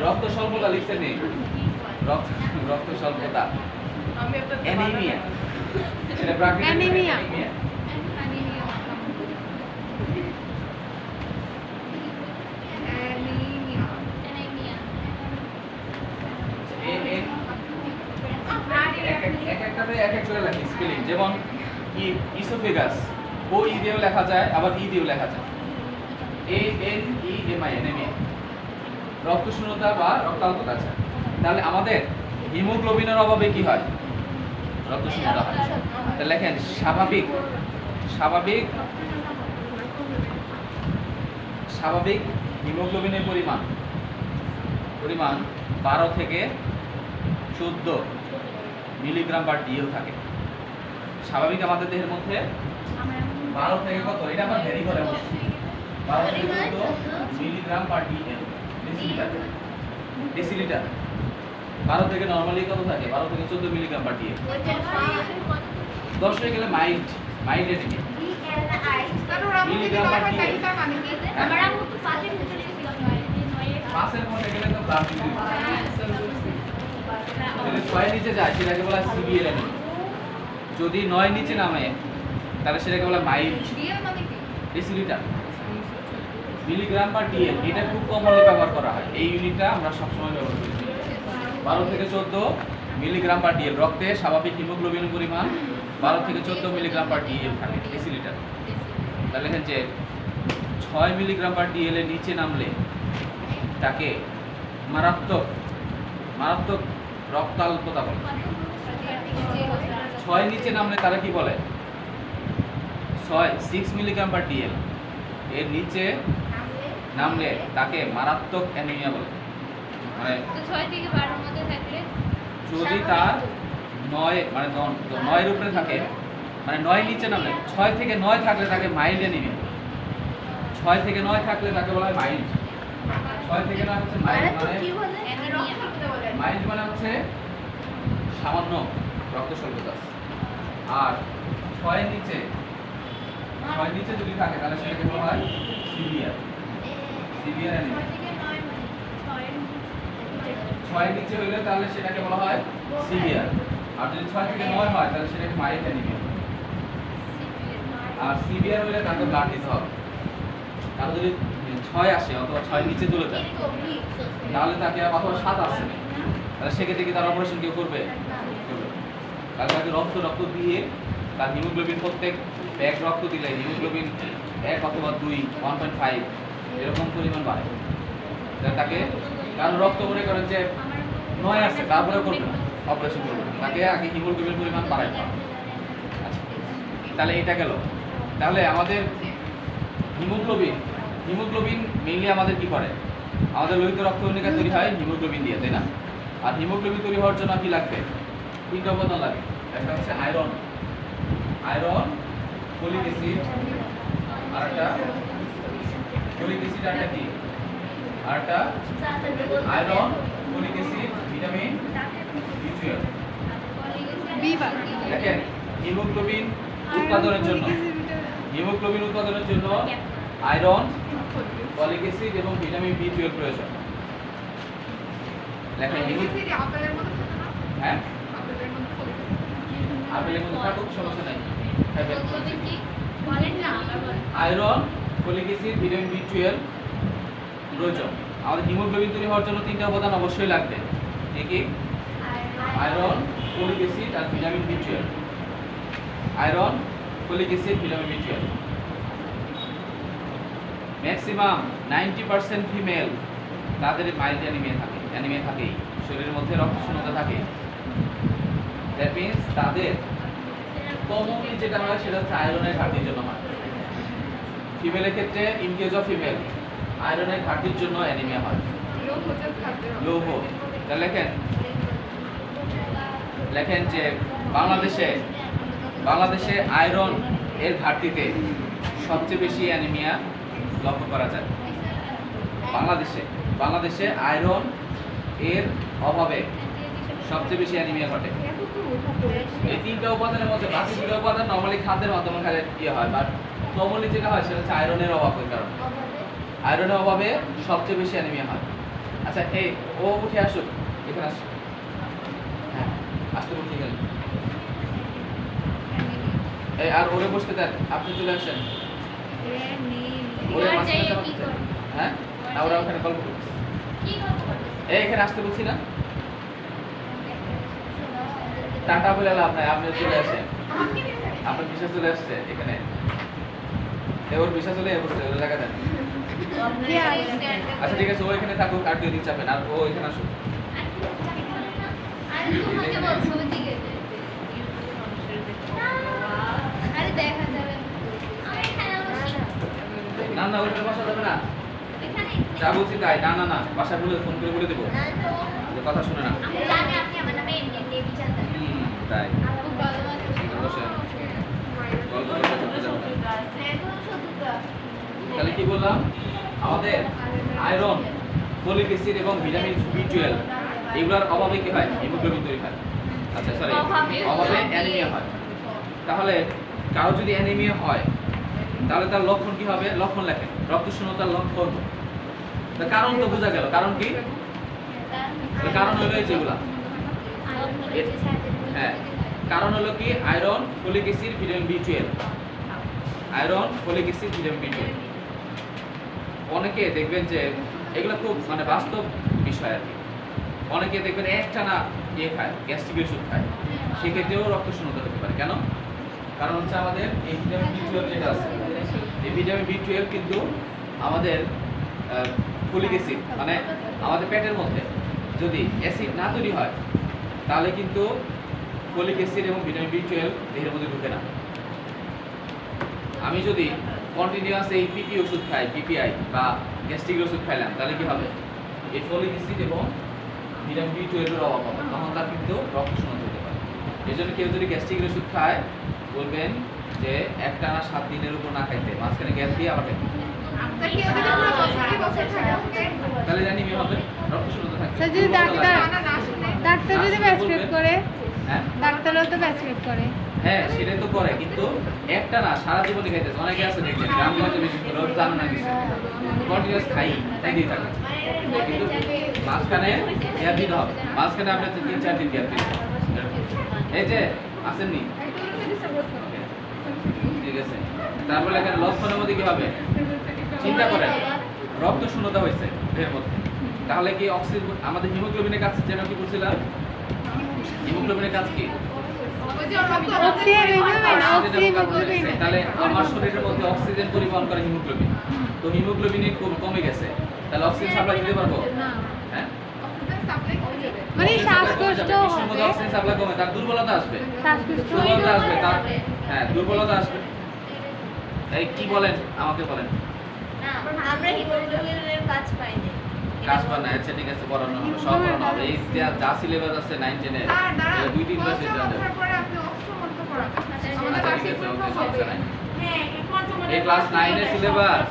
রক্ত স্বল্পতা লিখতে নেই। রক্ত স্বল্পতা অ্যানিমিয়া, এটা ব্র্যাকেটে অ্যানিমিয়া। এক একটাতে এক এক করে লেখি স্পেলিং। যেমন ইসোফেগাস, ও ই দিয়েও লেখা যায়, আবার ই দিয়েও লেখা যায়। ANEMIA অ্যানিমিয়া, রক্ত শূন্যতা বা রক্তাল্পতা আছে। তাহলে আমাদের হিমোগ্লোবিনের অভাবে কি হয়? রক্ত শূন্যতা হয়। তাহলে লেখেন স্বাভাবিক হিমোগ্লোবিনের পরিমাণ 12 থেকে 14 মিলিগ্রাম পার ডিএল থাকে। স্বাভাবিক আমাদের দেহের মধ্যে 12 থেকে কত? এটা আমরা ভ্যারি করে 12 থেকে 14 মিলিগ্রাম পার ডিএল, ডেসিলিটার। 12 থেকে নরমালি কত থাকে? 12 থেকে 14 মিলিগ্রাম পার ডিএল। 10 হয়ে গেলে mild anaemia. Milligram per DL. পাঁচের মধ্যে গেলে তো ব্লাড দিতে হবে। যদি 6 এর নিচে যায় সেটাকে বলা হয় সিভিয়ার অ্যানিমিয়া। যদি 9 এর নিচে নামে তাহলে সেটাকে বলা হয় mild. Decilitre milligram per DL এটা খুব কমনলি ব্যবহার করা হয়। এই ইউনিটটা আমরা সবসময় ব্যবহার করি। 12 থেকে 14 মিলিগ্রাম পার ডিএল। রক্তে স্বাভাবিক হিমোগ্লোবিনের পরিমাণ 12 থেকে 14 মিলিগ্রাম পার ডিএল থাকে ডেসিলিটার। তাহলে লেখেন যে 6 মিলিগ্রাম পার ডিএল এর নিচে নামলে তাকে মারাত্মক রক্তাল্পতা বলে। 6 নিচে নামলে তারা কি বলে? 6 মিলিগ্রাম পার ডিএল এর নিচে নামলে তাকে মারাত্মক অ্যানিমিয়া বলে। মানে 6 থেকে 12 এর মধ্যে থাকলে যদি তার 9 মানে 9 এর উপরে থাকে, মানে 9 নিচে নামলে 6 থেকে 9 থাকলে তাকে মাইল্ড অ্যানিমিয়া। 6 থেকে 9 থাকলে তাকে বলা হয় মাইল্ড। 6 থেকে 9 হচ্ছে মাইল্ড মানে মাইল্ড মানে হচ্ছে সামান্য রক্ত স্বল্পতা। আর 6 এর নিচে যদি থাকে তাহলে সেটাকে বলা হয় সিভিয়ার অ্যানিমিয়া। 6 এর নিচে হইলে তাহলে সেটাকে বলা হয় সিভিয়ার। আর যদি 6 থেকে 9 হয় তাহলে সেটাকে মাইল্ড অ্যানিমিয়া। আর সিভিয়ার হইলে তাকে ব্লাড দিতে হবে। তাহলে যদি 6 আসে অথবা 6 নিচে চলে যায় তাহলে তাকে অথবা 7 আসে তাহলে সেক্ষেত্রে কি তার অপারেশন কেউ করবে? তাহলে তাকে রক্ত দিয়ে তার হিমোগ্লোবিন প্রত্যেক ব্যাগ রক্ত দিলে হিমোগ্লোবিন 1 অথবা 2 1.5 এরকম পরিমাণ বাড়ে। তাকে কারণ রক্ত মনে করেন যে 9 আছে তারপরে করবে না, অপারেশন করবে না, তাকে আগে হিমোগ্লোবিন পরিমাণ বাড়াইতে হবে। আচ্ছা, তাহলে এটা গেল। তাহলে আমাদের হিমোগ্লোবিন মেইনলি আমাদের কি করে? আমাদের লোহিত রক্তকণিকা তৈরি হয় হিমোগ্লোবিন দিয়ে, তাই না? আর হিমোগ্লোবিন তৈরি হওয়ার জন্য কি লাগবে? 3টা উপাদান লাগে। একটা হচ্ছে আয়রন, ফলিক অ্যাসিড, আর একটা ফলিক অ্যাসিড আর কি? আর একটা iron, folic acid, vitamin B12। দেখেন হিমোগ্লোবিন উৎপাদনের জন্য আয়রন, ফলিক অ্যাসিড এবং ভিটামিন B12 প্রয়োজন। লেখেন হ্যাঁ আপেলের মধ্যে থাকুক সমস্যা নাই। Iron, folic acid, vitamin B12 প্রয়োজন। আমাদের হিমোগ্লোবিন তৈরি হওয়ার জন্য 3টা উপাদান অবশ্যই লাগবে। কি? আয়রন, ফলিক অ্যাসিড আর vitamin B12। Iron, folic acid, vitamin B12। Maximum 90% female তাদের মাইল্ড অ্যানিমিয়া থাকে, শরীরের মধ্যে রক্তশূন্যতা থাকে। দ্যাট মিন্স তাদের কমনলি যেটা হয় সেটা হচ্ছে আয়রনের ঘাটতির জন্য হয়। ফিমেলের ক্ষেত্রে ইন কেস অফ ফিমেল আয়রনের ঘাটতির জন্য অ্যানিমিয়া হয়। লৌহ। তাহলে লেখেন যে বাংলাদেশে আয়রন এর ঘাটতিতে সবচেয়ে বেশি অ্যানিমিয়া লক্ষ্য করা যায়। বাংলাদেশে আয়রন এর অভাবে সবচেয়ে বেশি অ্যানিমিয়া ঘটে। এই 3টা উপাদানের মধ্যে বাকি 2টা উপাদান নরমালি খাদ্যের মাধ্যমে খালে হয়, বাট কমনলি যেটা হয় সেটা হচ্ছে আয়রনের অভাবের কারণে। আয়রনের অভাবে সবচেয়ে বেশি অ্যানিমিয়া হয়। আচ্ছা ও উঠে আসুক, এখানে আসুক। হ্যাঁ আসতে বলছি গেলেন। আর ওরে বসতে দেন, আপনি চলে আসেন। হ্যাঁ না ওরা ওখানে গল্প করছে। এখানে আসতে বলছি না, টাটা বলে লাভ নাই, আপনি চলে আসেন। আপনার ভিসা চলে আসছে এখানে, ওর ভিসা চলে বসছে, ওর জায়গা দেন। আচ্ছা ঠিক আছে, ও এখানে থাকুক, আর 2 দিন চাপেন, আর ও এখানে আসুক। না ওইটা বাসা যাবে না, যা বলছি তাই। না বাসা বলে ফোন করে বলে দেবো, কথা শুনে না। তাই তাহলে কি বললাম? আমাদের আয়রন, ফলিক অ্যাসিড এবং ভিটামিন B12 এগুলোর অভাবে কি হয়? হিমোগ্লোবিন তৈরি হয়। আচ্ছা সরি, অভাবে অ্যানিমিয়া হয়। তাহলে কারো যদি অ্যানিমিয়া হয় তাহলে তার লক্ষণ কি হবে? লক্ষণ লেখেন, রক্তশূন্যতার লক্ষণ। তার কারণ তো বোঝা গেল, কারণ কি? তার কারণ হলো এই যেগুলা, হ্যাঁ কারণ হলো কি? Iron, folic acid, vitamin B12। Iron, folic acid, vitamin B12। অনেকে দেখবেন যে এগুলো খুব মানে বাস্তব বিষয় আর কি। অনেকে দেখবেন একটানা খায়, গ্যাস্ট্রিক ওষুধ খায়, সেক্ষেত্রেও রক্তশূন্যতা হতে পারে। কেন? কারণ হচ্ছে আমাদের এই ভিটামিন B12 যেটা আছে, এই ভিটামিন B12 কিন্তু আমাদের ফলিক অ্যাসিড মানে আমাদের পেটের মধ্যে যদি অ্যাসিড না তৈরি হয় তাহলে কিন্তু ফলিক অ্যাসিড এবং ভিটামিন B12 দেহের মধ্যে ঢুকে না। আমি যদি কন্টিনিউয়াস এই পিপি ওষুধ খাই, পিপিআই বা গ্যাস্ট্রিক ওষুধ খাইলাম, তাহলে কি হবে? এই ফলিক অ্যাসিড এবং ভিটামিন B12 এর অভাব হবে, তখন তার কিন্তু রক্তশূন্যতা হতে পারে। এই জন্য কেউ যদি গ্যাস্ট্রিক ওষুধ খায় বলবেন যে একটানা 7 দিনের উপর না খাইতে, মাঝখানে গ্যাস দিয়ে আবার খাইতে। তাহলে জানি কি হবে? রক্তশূন্যতা থাকবে। স্যার যদি ডাক্তার যদি প্রেসক্রাইব করে, হ্যাঁ ডাক্তারও তো প্রেসক্রাইব করে। হ্যাঁ সেটাই তো করে, কিন্তু একটা না সারা জীবনে খাইতেছে। অনেকে আছে দেখবেন গ্রামগঞ্জে বেশি করে ওরা জানে না কিছু, কন্টিনিউয়াস খাই দিয়ে থাকে, কিন্তু মাঝখানে গ্যাপ দিতে হবে। মাঝখানে আপনার 3-4 দিন গ্যাপ দিতে হবে। এই যে আসেননি, ঠিক আছে। তারপরে এখানে লক্ষণের মধ্যে কি হবে? চিন্তা করেন, রক্ত শূন্যতা হয়েছে দেহের মধ্যে, তাহলে কি অক্সিজেন, আমাদের হিমোগ্লোবিনের কাজ যেন কি করছিলাম, হিমোগ্লোবিনের কাজ কি? তাহলে আমার শরীরের মধ্যে অক্সিজেন পরিবহন করে হিমোগ্লোবিন, তো হিমোগ্লোবিন কমে গেছে, তাহলে অক্সিজেন সাপ্লাই দিতে পারবো? হ্যাঁ মানে শ্বাসকষ্ট হবে, অক্সিজেন সাপ্লাই কমে, তার দুর্বলতা আসবে, শ্বাসকষ্ট দুর্বলতা আসবে তার, হ্যাঁ দুর্বলতা আসবে। এই কি বলেন আমাকে বলেন, আমরা হিমোগ্লোবিনের কাজ পাই না। কাজ পান না? আচ্ছা ঠিক আছে, পড়ানো হবে, সব পড়ানো হবে। এই যা সিলেবাস আছে 9-10 এর 2-3 মাসে যা যাবে। আচ্ছা ঠিক আছে, ওকে সমস্যা নাই। এই ক্লাস 9 এর সিলেবাস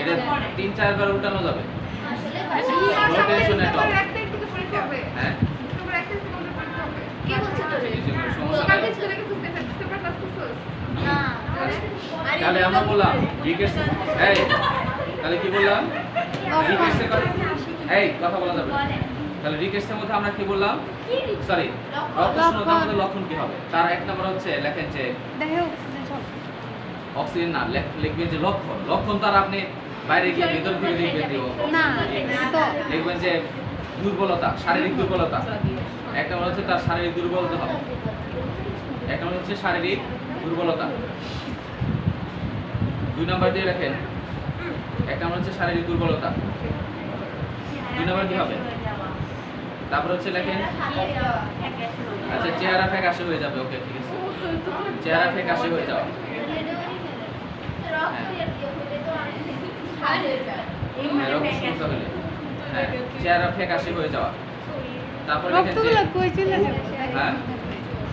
এটা 3-4 বার উল্টানো যাবে। No tension at all. হ্যাঁ কি বলছিস তোরে? সমস্যা নাই। না। তাহলে আমরা বললাম রিকেশ, এই তাহলে কি বললাম? রিকেশের কথা, এই কথা বলা যাবে না। তাহলে রিকেশের মধ্যে আমরা কি বললাম? সরি, রক্তশূন্যতার মধ্যে লক্ষণ কি হবে? তার এক নম্বর হচ্ছে লেখেন যে দেখে অক্সিজেন সব অক্সিজেন না, লিখবেন যে লক্ষণ। লক্ষণ তার আপনি বাইরে গিয়ে ভেতর থেকে লিখবেন দিব না তো লিখবেন যে দুর্বলতা, শারীরিক দুর্বলতা। একটা নম্বর হচ্ছে তার শারীরিক দুর্বলতা হবে, একটা নম্বর হচ্ছে শারীরিক দুর্বলতা। 2 নাম্বার দিয়ে রাখেন, এক নম্বর হচ্ছে শারীরিক দুর্বলতা, 2 নাম্বার কি হবে? তারপর হচ্ছে লেখেন, আচ্ছা চেহারা ফ্যাকাশে হয়ে যাবে। ওকে ঠিক আছে, চেহারা ফ্যাকাশে হয়ে যাওয়া, হ্যাঁ রক্তশূন্যতা হলে, হ্যাঁ চেহারা ফ্যাকাশে হয়ে যাওয়া। তারপর লেখেন যে রক্তগুলো কই চলে যাবে? হ্যাঁ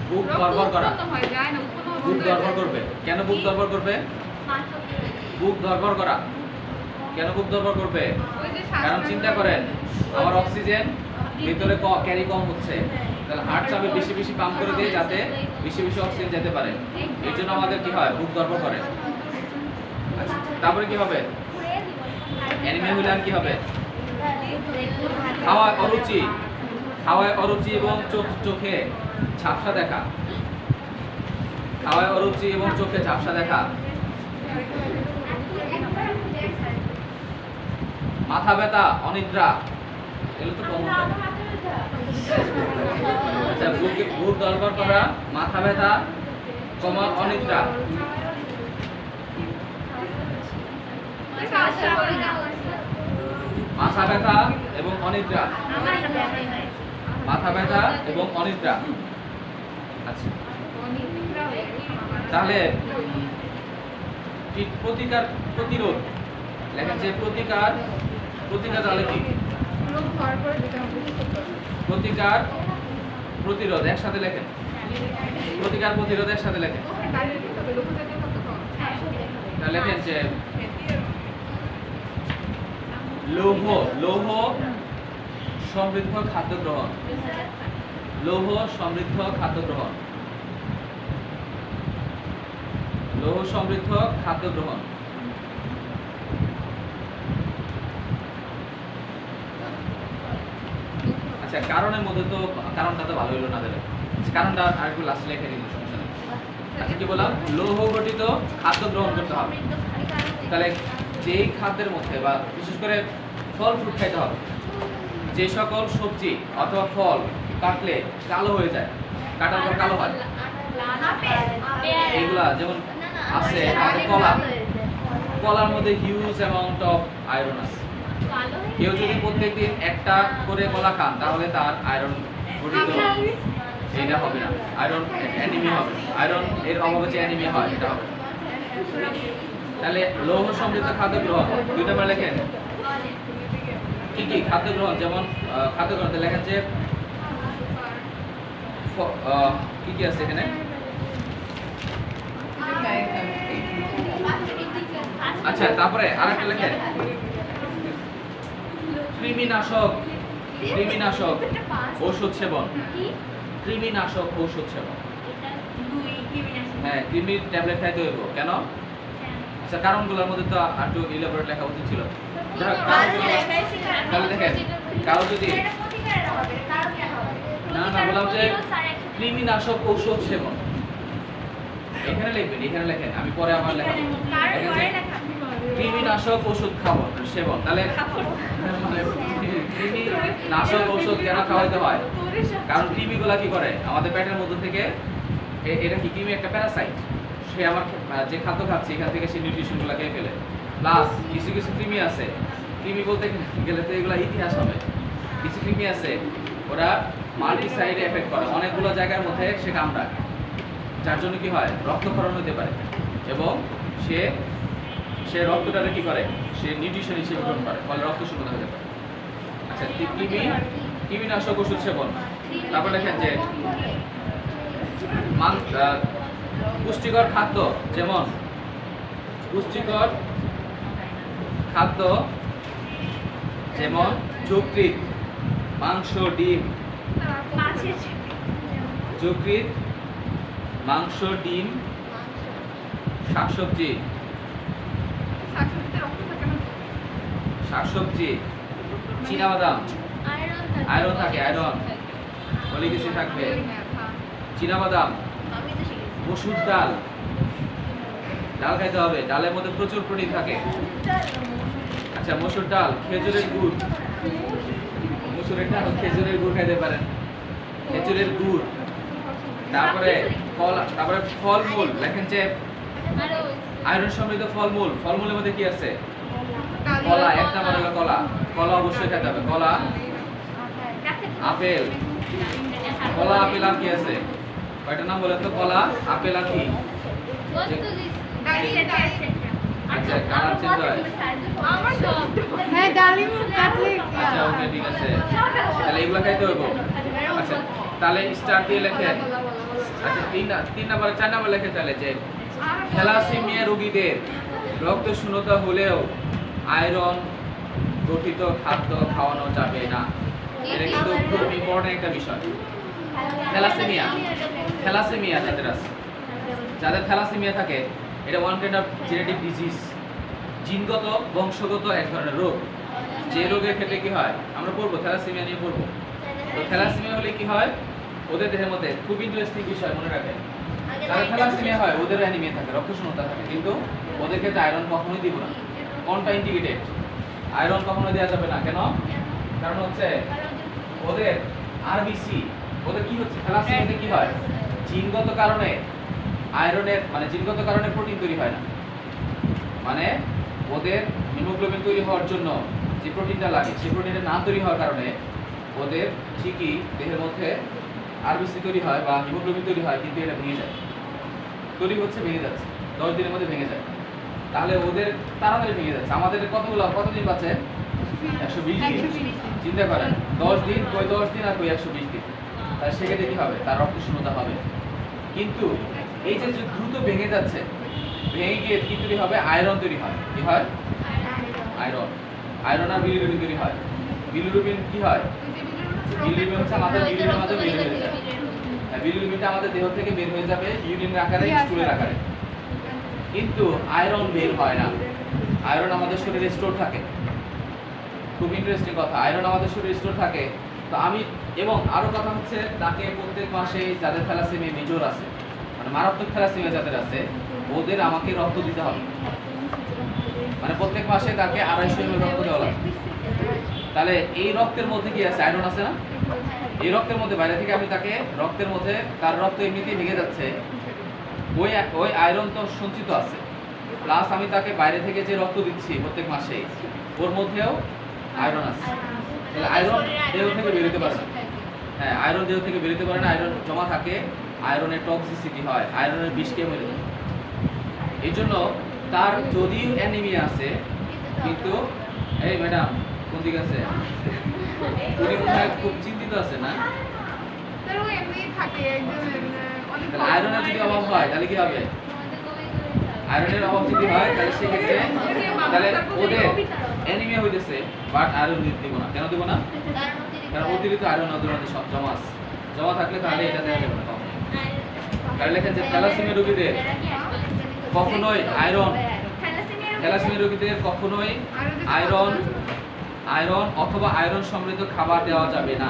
বুক ধড়ফড় করা, বুক ধড়ফড় করবে। কেন বুক ধড়ফড় করবে? বুক ধড়ফড় করা কেন বুক ধড়ফড় করবে? কারণ চিন্তা করেন, আমার অক্সিজেন ভিতরে ক্যারি কম হচ্ছে, তাহলে হার্ট চাপে বেশি বেশি পাম্প করে দিয়ে যাতে বেশি বেশি অক্সিজেন যেতে পারে। এর জন্য আমাদের কি হয়? বুক ধড়ফড় করে। আচ্ছা তারপরে কি হবে? অ্যানিমিয়া হলে আর কি হবে? খাওয়ায় অরুচি, খাওয়ায় অরুচি এবং চোখে ঝাপসা দেখা, খাওয়ায় অরুচি এবং চোখে ঝাপসা দেখা, মাথা ব্যথা, অনিদ্রা, এগুলো তো কমন। আচ্ছা বুক ধড়ফড় করা, মাথা ব্যথা, কমা অনিদ্রা, মাথা ব্যথা এবং অনিদ্রা, মাথা ব্যথা এবং অনিদ্রা। আচ্ছা তাহলে প্রতিকার, প্রতিরোধ লেখেন যে প্রতিকার, প্রতিকার তাহলে কি? প্রতিকার প্রতিরোধ একসাথে লেখেন, প্রতিকার প্রতিরোধ একসাথে লেখেন। তাহলে লেখেন যে লৌহ, লৌহ সমৃদ্ধ খাদ্য গ্রহণ, লৌহ সমৃদ্ধ খাদ্য গ্রহণ, লৌহ সমৃদ্ধ খাদ্য গ্রহণ। আচ্ছা, কারণের মধ্যে তো কারণটা তো ভালো হইলো না দিলে, কারণটা আর একটু লাস্টে লিখে দিন, সমস্যা নেই। আচ্ছা, কি বললাম? লৌহ গঠিত খাদ্য গ্রহণ করতে হবে। তাহলে যেই খাদ্যের মধ্যে বা বিশেষ করে ফল ফ্রুট খাইতে হবে, যে সকল সবজি অথবা ফল কাটলে কালো হয়ে যায়, কাটার পর কালো হয়, এইগুলা যেমন আছে আমাদের কলা, কলার মধ্যে হিউজ অ্যামাউন্ট অফ আয়রন আছে। কেউ যদি প্রত্যেকদিন একটা করে কলা খান তাহলে তার আয়রন গঠিত এইটা হবে না, আয়রন অ্যানিমিয়া হবে, আয়রন এর অভাবে যে অ্যানিমিয়া হয় এটা হবে। তাহলে লৌহ সমৃদ্ধ খাদ্য গ্রহণ 2 নম্বর লেখেন কি কি খাদ্য গ্রহণ, যেমন খাদ্য গ্রহণতে লেখেন যে কি কি আছে এখানে। আচ্ছা, তারপরে আরেকটা লেখেন কৃমিনাশক, কৃমিনাশক ঔষধ সেবন, কৃমিনাশক ঔষধ সেবন। হ্যাঁ, কৃমির ট্যাবলেট খাইতে হইব কেন? আচ্ছা, কারণগুলোর মধ্যে তো একটু ইলাবোরেট লেখা উচিত ছিল। তাহলে দেখেন, কারো যদি না বললাম যে কৃমিনাশক ঔষধ সেবন, এখানে লিখবেন, এখানে লেখেন, আমি পরে আবার লেখাবো। কৃমিনাশক ওষুধ খাবো সেবন, তাহলে মানে কৃমিনাশক ওষুধ কেন খাওয়াইতে হয়? কারণ কৃমিগুলা কি করে আমাদের পেটের মধ্যে থেকে, এটা কি কৃমি একটা প্যারাসাইট, সে আমার যে খাদ্য খাচ্ছে এখান থেকে সে নিউট্রিশনগুলো খেয়ে ফেলে। প্লাস কিছু কিছু কৃমি আছে, কৃমি বলতে গেলে তো এগুলো ইতিহাস হবে, কিছু কৃমি আছে ওরা মাল্টি সাইডে এফেক্ট করে, অনেকগুলো জায়গার মধ্যে সে কামড়ায়, যার জন্য কি হয় রক্তক্ষরণ হতে পারে এবং সে রক্তটাকে কি করে, সে নিউট্রিশন হিসেবে গ্রহণ করে, ফলে রক্ত শূন্যতা হতে পারে। আচ্ছা, কৃমিনাশক ওষুধ সেবন। তারপর লেখেন যে পুষ্টিকর খাদ্য, যেমন পুষ্টিকর খাদ্য যেমন যকৃৎ, মাংস, ডিম, যকৃৎ, মাংস, ডিম, শাকসবজি, শাকসবজি, চীনাবাদাম, আয়রন থাকে, আয়রন, ফলিক অ্যাসিড থাকবে, চীনাবাদাম, মসুর ডাল, ডাল খাইতে হবে, ডালের মধ্যে প্রচুর প্রোটিন থাকে। আচ্ছা, মসুর ডাল, খেজুরের গুড়, মসুরের ডাল, খেজুরের গুড় খাইতে পারেন, খেজুরের গুড়। তারপরে ফলমূল লেখেন যে আয়রন সমৃদ্ধ ফলমূল, ফলমূলের মধ্যে কি আছে? কলা, এক নাম্বার হলো কলা, কলা অবশ্যই খেতে হবে, কলা, আপেল, কলা, আপেল, আর কি আছে? কয়টা নাম বলেন তো? কলা, আপেল, আর কি? আচ্ছা, কালার চেঞ্জ হয়। হ্যাঁ, ডালিম কাটলে আচ্ছা, ওকে, ঠিক আছে, তাহলে এগুলো খাইতে হইব। আচ্ছা, তাহলে স্টার দিয়ে লেখেন। আচ্ছা, 4 নাম্বার লেখেন তাহলে যে থ্যালাসেমিয়া রোগীদের রক্ত শূন্যতা হলেও আয়রন গঠিত খাদ্য খাওয়ানো যাবে না। এটা কিন্তু খুব ইম্পর্টেন্ট একটা বিষয়। থ্যালাসেমিয়া যাদের থ্যালাসেমিয়া থাকে, এটা one kind of genetic disease, জিনগত বংশগত এক ধরনের রোগ। যে রোগের ক্ষেত্রে কি হয় আমরা পড়বো, থ্যালাসেমিয়া নিয়ে পড়বো। তো থ্যালাসেমিয়া হলে কি হয়, ওদের দেহের মধ্যে খুব ইন্টারেস্টিং বিষয় মনে রাখেন, যাদের থ্যালাসেমিয়া হয় ওদের অ্যানিমিয়া থাকে, রক্তশূন্যতা থাকে, কিন্তু ওদের ক্ষেত্রে আয়রন কখনোই দিব না, কোনটা ইন্ডিকেটেড, আয়রন কখনো দেওয়া যাবে না। কেন? কারণ হচ্ছে ওদের আরবিসি, ওদের কি হচ্ছে, থ্যালাসেমিয়াতে কি হয়, জিনগত কারণে আয়রনের মানে জিনগত কারণে প্রোটিন তৈরি হয় না, মানে ওদের হিমোগ্লোবিন তৈরি হওয়ার জন্য যে প্রোটিনটা লাগে সেই প্রোটিনটা না তৈরি হওয়ার কারণে ওদের ঠিকই দেহের মধ্যে আরবিসি তৈরি হয় বা হিমোগ্লোবিন তৈরি হয়, কিন্তু এটা ভেঙে যায়, তৈরি হচ্ছে ভেঙে যাচ্ছে, 10 দিনের মধ্যে ভেঙে যায়। তাহলে ওদের তাড়াতাড়ি ভেঙে যাচ্ছে, আমাদের কতদিন বাঁচে? 120 দিন। চিন্তা করেন, 10 দিন, কই 10 দিন আর কই 120 দিন, তাহলে সেক্ষেত্রে কি হবে, তার রক্তশূন্যতা হবে। কিন্তু এই যে দ্রুত ভেঙে যাচ্ছে, ভেঙে গিয়ে কি তৈরি হবে, আয়রন তৈরি হয়। কি হয়? আয়রন আর বিলিরুবিন তৈরি হয়। বিলিরুবিন কি হয়? বিলিরুবিন হচ্ছে আমাদের ইউরিনের মাধ্যমে বের হয়ে যায়। হ্যাঁ, বিলিরুবিনটা আমাদের দেহ থেকে বের হয়ে যাবে ইউরিনের আকারে, স্টুলের আকারে। কিন্তু আয়রন বের হয় না। আয়রন আমাদের শরীরে স্টোর থাকে। খুব ইন্টারেস্টিং কথা, আয়রন আমাদের শরীরে স্টোর থাকে। তো আমি এবং আরো কথা হচ্ছে তাকে প্রত্যেক মাসে যাদের থ্যালাসেমিয়া মেজর আছে, মানে মারাত্মক থ্যালাসেমিয়া যাদের আছে, ওদের আমাকে রক্ত দিতে হবে। মানে প্রত্যেক মাসে তাকে 250 ml রক্ত দেওয়া লাগে। তাহলে এই রক্তের মধ্যে কি আছে? আয়রন আছে না? এই রক্তের মধ্যে বাইরে থেকে আমি তাকে রক্তের মধ্যে, তার রক্ত এমনিতেই ভেঙে যাচ্ছে, ওই আয়রন তো সঞ্চিত আছে, প্লাস আমি তাকে বাইরে থেকে যে রক্ত দিচ্ছি প্রত্যেক মাসে, ওর মধ্যেও আয়রন আছে। তাহলে আয়রন দেহ থেকে বেরোতে পারে না। হ্যাঁ, আয়রন দেহ থেকে বেরোতে পারে না, আয়রন জমা থাকে, আয়রনের টক্সিসিটি হয়, আয়রনের বিষকে মেরে দেয়। এই জন্য তার যদিও অ্যানিমিয়া আছে, কিন্তু এই ম্যাডাম কোন দিকে আছে? উনি মনে হয় খুব চিন্তিত আছে না? তার ও এমনি থাকে একদম অনেক তাহলে আয়রনের যদি অভাব হয় তাহলে কি হবে? আয়রনের অভাব যদি হয় তাহলে সেক্ষেত্রে তাহলে ওদের অ্যানিমিয়া হইতেছে, বাট আয়রন দিব না। কেন দিব না? কারণ অতিরিক্ত আয়রন ওদের মধ্যে সব জমা থাকলে তাহলে এটা দেওয়া যাবে না কখনো। তাহলে লেখেন যে থ্যালাসেমিয়া রোগীদের কখনোই আয়রন, থ্যালাসেমিয়া রোগীদের কখনোই আয়রন অথবা আয়রন সমৃদ্ধ খাবার দেওয়া যাবে না,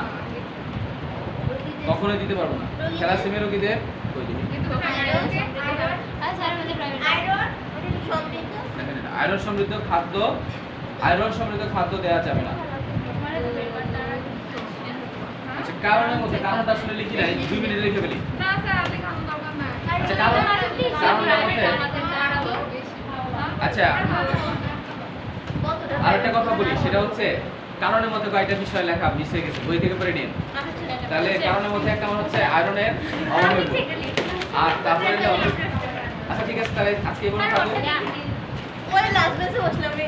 কখনোই দিতে পারবো না। থ্যালাসেমিয়া রোগীদের কই দিবি? আয়রন সমৃদ্ধ খাদ্য দেওয়া যাবে না। আচ্ছা, কারণের মধ্যে কারণটা আসলে লিখি নাই, 2 মিনিটে লিখে ফেলি। না স্যার আপনি খাওয়ার দরকার নাই। আচ্ছা, কারণের মধ্যে আচ্ছা আরেকটা কথা বলি, সেটা হচ্ছে কারণের মধ্যে কয়েকটা বিষয় লেখা মিস হয়ে গেছে, বই থেকে পড়ে নিন। তাহলে কারণের মধ্যে একটা হচ্ছে আয়রনের অভাব হইব, আর তারপরে হলো, আচ্ছা ঠিক আছে, তাহলে আজকে এই পর্যন্ত থাকুক। ওই লাস্ট বেঞ্চে বসলাম রে।